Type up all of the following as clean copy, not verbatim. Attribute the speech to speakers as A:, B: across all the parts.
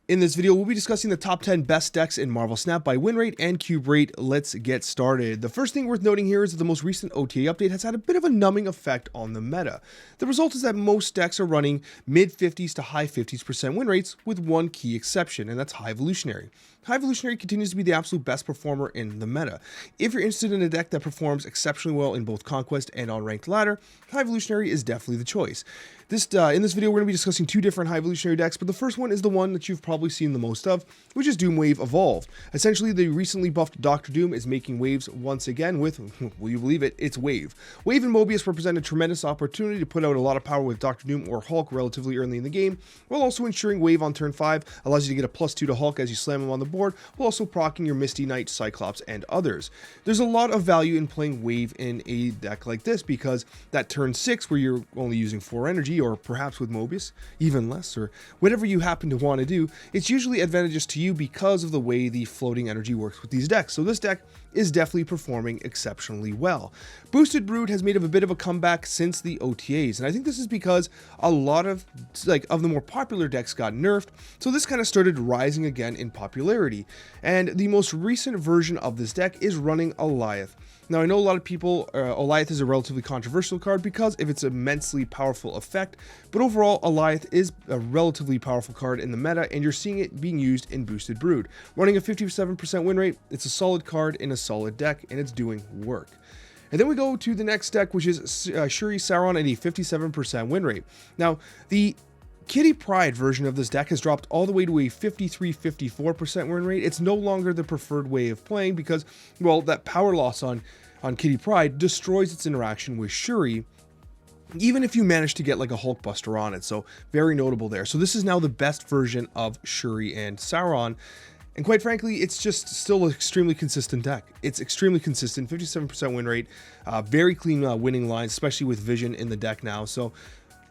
A: In this video, we'll be discussing the top 10 best decks in Marvel Snap by win rate and cube rate. Let's get started. The first thing worth noting here is that the most recent OTA update has had a bit of a numbing effect on the meta. The result is that most decks are running mid 50s to high 50s% win rates, with one key exception, and that's High Evolutionary. High Evolutionary continues to be the absolute best performer in the meta. If you're interested in a deck that performs exceptionally well in both Conquest and on Ranked Ladder, High Evolutionary is definitely the choice. In this video, we're going to be discussing two different High Evolutionary decks, but the first one is the one that you've probably seen the most of, which is Doomwave Evolved. Essentially, the recently buffed Dr. Doom is making waves once again with, will you believe it, it's Wave. Wave and Mobius represent a tremendous opportunity to put out a lot of power with Dr. Doom or Hulk relatively early in the game, while also ensuring Wave on turn 5 allows you to get a +2 to Hulk as you slam him on the board, while also proccing your Misty Knight, Cyclops, and others. There's a lot of value in playing Wave in a deck like this, because that turn 6 where you're only using 4 energy, or perhaps with Mobius, even less, or whatever you happen to want to do, it's usually advantageous to you because of the way the floating energy works with these decks. So this deck is definitely performing exceptionally well. Boosted Brood has made a bit of a comeback since the OTAs, and I think this is because a lot of the more popular decks got nerfed, so this kind of started rising again in popularity. And the most recent version of this deck is running Alioth. Now, I know a lot of people, Alioth is a relatively controversial card because of its immensely powerful effect, but overall, Alioth is a relatively powerful card in the meta, and you're seeing it being used in Boosted Brood. Running a 57% win rate, it's a solid card in a solid deck, and it's doing work. And then we go to the next deck, which is Shuri Sauron at a 57% win rate. Now, the Kitty Pryde version of this deck has dropped all the way to a 53-54% win rate. It's no longer the preferred way of playing because, well, that power loss on Kitty Pryde destroys its interaction with Shuri, even if you manage to get like a Hulk Buster on it. So very notable there. So this is now the best version of Shuri and Sauron. And quite frankly, it's just still an extremely consistent deck. It's extremely consistent, 57% win rate, very clean winning lines, especially with Vision in the deck now. So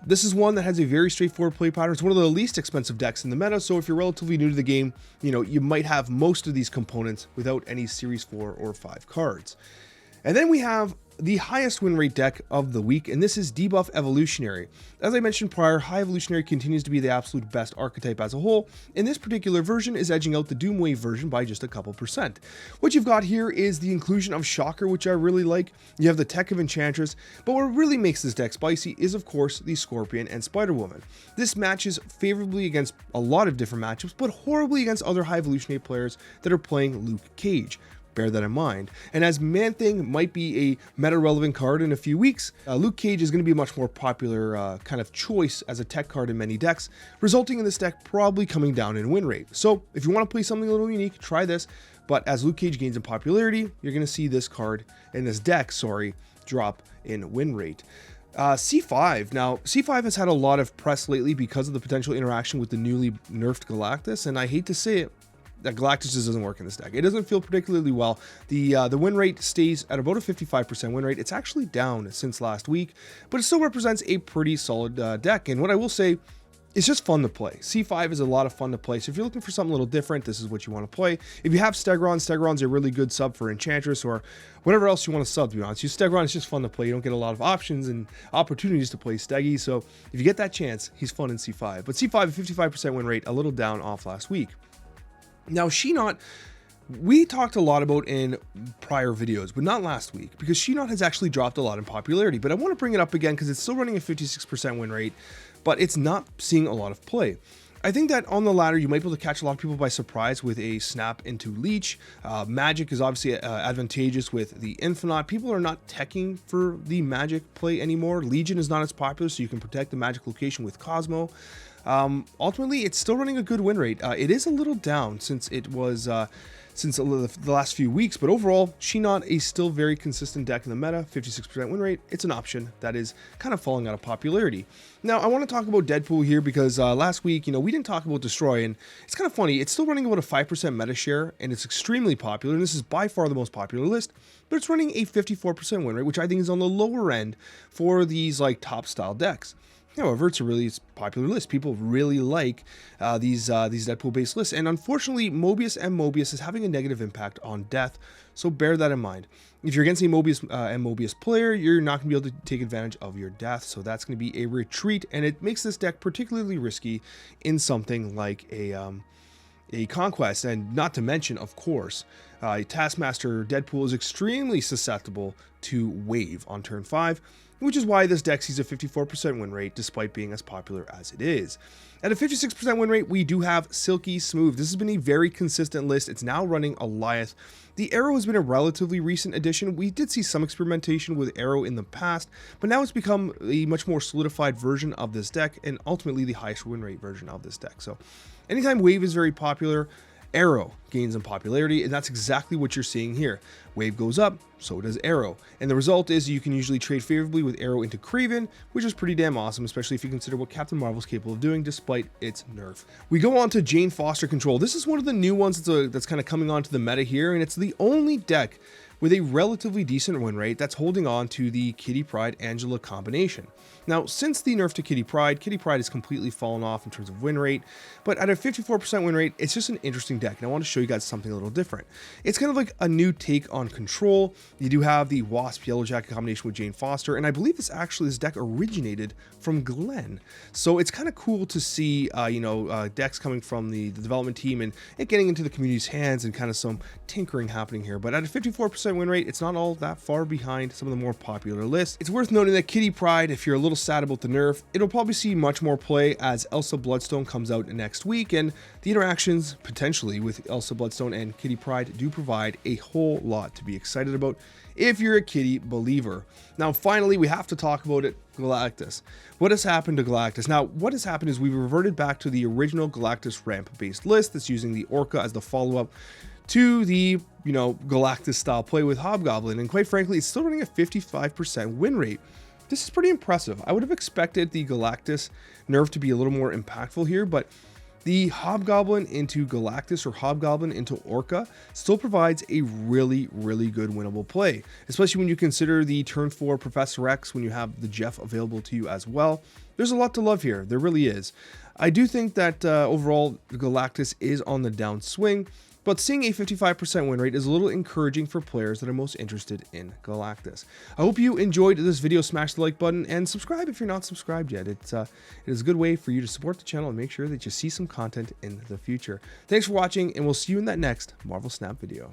A: this is one that has a very straightforward play pattern. It's one of the least expensive decks in the meta, so if you're relatively new to the game, you might have most of these components without any Series 4 or 5 cards. And then we have the highest win rate deck of the week, and this is Debuff Evolutionary. As I mentioned prior, High Evolutionary continues to be the absolute best archetype as a whole, and this particular version is edging out the Doomwave version by just a couple percent. What you've got here is the inclusion of Shocker, which I really like. You have the tech of Enchantress, but what really makes this deck spicy is, of course, the Scorpion and Spider-Woman. This matches favorably against a lot of different matchups, but horribly against other High Evolutionary players that are playing Luke Cage. Bear that in mind. And as Man-Thing might be a meta-relevant card in a few weeks, Luke Cage is going to be a much more popular kind of choice as a tech card in many decks, resulting in this deck probably coming down in win rate. So if you want to play something a little unique, try this. But as Luke Cage gains in popularity, you're going to see this card, in this deck, drop in win rate. C5. Now, C5 has had a lot of press lately because of the potential interaction with the newly nerfed Galactus, and I hate to say it, that Galactus just doesn't work in this deck. It doesn't feel particularly well. The win rate stays at about a 55% win rate. It's actually down since last week, but it still represents a pretty solid deck. And what I will say, it's just fun to play. C5 is a lot of fun to play. So if you're looking for something a little different, this is what you want to play. If you have Stegron, Stegron's a really good sub for Enchantress or whatever else you want to sub, to be honest. Stegron is just fun to play. You don't get a lot of options and opportunities to play Steggy. So if you get that chance, he's fun in C5. But C5, a 55% win rate, a little down off last week. Now, She-Not, we talked a lot about in prior videos, but not last week, because She-Not has actually dropped a lot in popularity. But I want to bring it up again because it's still running a 56% win rate, but it's not seeing a lot of play. I think that on the ladder, you might be able to catch a lot of people by surprise with a snap into Leech. Magic is obviously advantageous with the Infinite. People are not teching for the Magic play anymore. Legion is not as popular, so you can protect the Magic location with Cosmo. Ultimately, it's still running a good win rate. It is a little down since it was the last few weeks, but overall, She-Not is still very consistent deck in the meta, 56% win rate. It's an option that is kind of falling out of popularity. Now, I want to talk about Deadpool here because last week, we didn't talk about Destroy, and it's kind of funny. It's still running about a 5% meta share, and it's extremely popular, and this is by far the most popular list, but it's running a 54% win rate, which I think is on the lower end for these top style decks. However, it's a really popular list. People really like these Deadpool-based lists, and unfortunately, Mobius and Mobius is having a negative impact on death, so bear that in mind. If you're against a Mobius and Mobius player, you're not going to be able to take advantage of your death, so that's going to be a retreat, and it makes this deck particularly risky in something like a a Conquest, and not to mention, of course, Taskmaster Deadpool is extremely susceptible to Wave on turn 5, which is why this deck sees a 54% win rate despite being as popular as it is. At a 56% win rate, we do have Silky Smooth. This has been a very consistent list. It's now running Goliath. The Arrow has been a relatively recent addition. We did see some experimentation with Arrow in the past, but now it's become a much more solidified version of this deck, and ultimately the highest win rate version of this deck. So anytime Wave is very popular, Arrow gains in popularity, and that's exactly what you're seeing here. Wave goes up, so does Arrow. And the result is you can usually trade favorably with Arrow into Kraven, which is pretty damn awesome, especially if you consider what Captain Marvel's capable of doing despite its nerf. We go on to Jane Foster Control. This is one of the new ones that's kind of coming onto the meta here, and it's the only deck with a relatively decent win rate that's holding on to the Kitty Pryde Angela combination. Now, since the nerf to Kitty Pryde has completely fallen off in terms of win rate, but at a 54% win rate, it's just an interesting deck, and I want to show you guys something a little different. It's kind of like a new take on Control. You do have the Wasp Yellow Jacket combination with Jane Foster, and I believe this deck originated from Glenn. So it's kind of cool to see, decks coming from the development team and it getting into the community's hands and kind of some tinkering happening here. But at a 54% win rate, it's not all that far behind some of the more popular lists. It's worth noting that Kitty Pryde, if you're a little sad about the nerf, it'll probably see much more play as Elsa Bloodstone comes out next week, and the interactions potentially with Elsa Bloodstone and Kitty Pryde do provide a whole lot to be excited about if you're a Kitty believer. Now, finally, we have to talk about it, Galactus. What has happened to Galactus? Now, what has happened is we've reverted back to the original Galactus ramp-based list that's using the Orca as the follow-up to the, Galactus style play with Hobgoblin, and quite frankly, it's still running a 55% win rate. This is pretty impressive. I would have expected the Galactus nerf to be a little more impactful here, but the Hobgoblin into Galactus or Hobgoblin into Orca still provides a really, really good winnable play, especially when you consider the turn 4 Professor X when you have the Jeff available to you as well. There's a lot to love here. There really is. I do think that overall Galactus is on the downswing, but seeing a 55% win rate is a little encouraging for players that are most interested in Galactus. I hope you enjoyed this video. Smash the like button and subscribe if you're not subscribed yet. It is a good way for you to support the channel and make sure that you see some content in the future. Thanks for watching, and we'll see you in that next Marvel Snap video.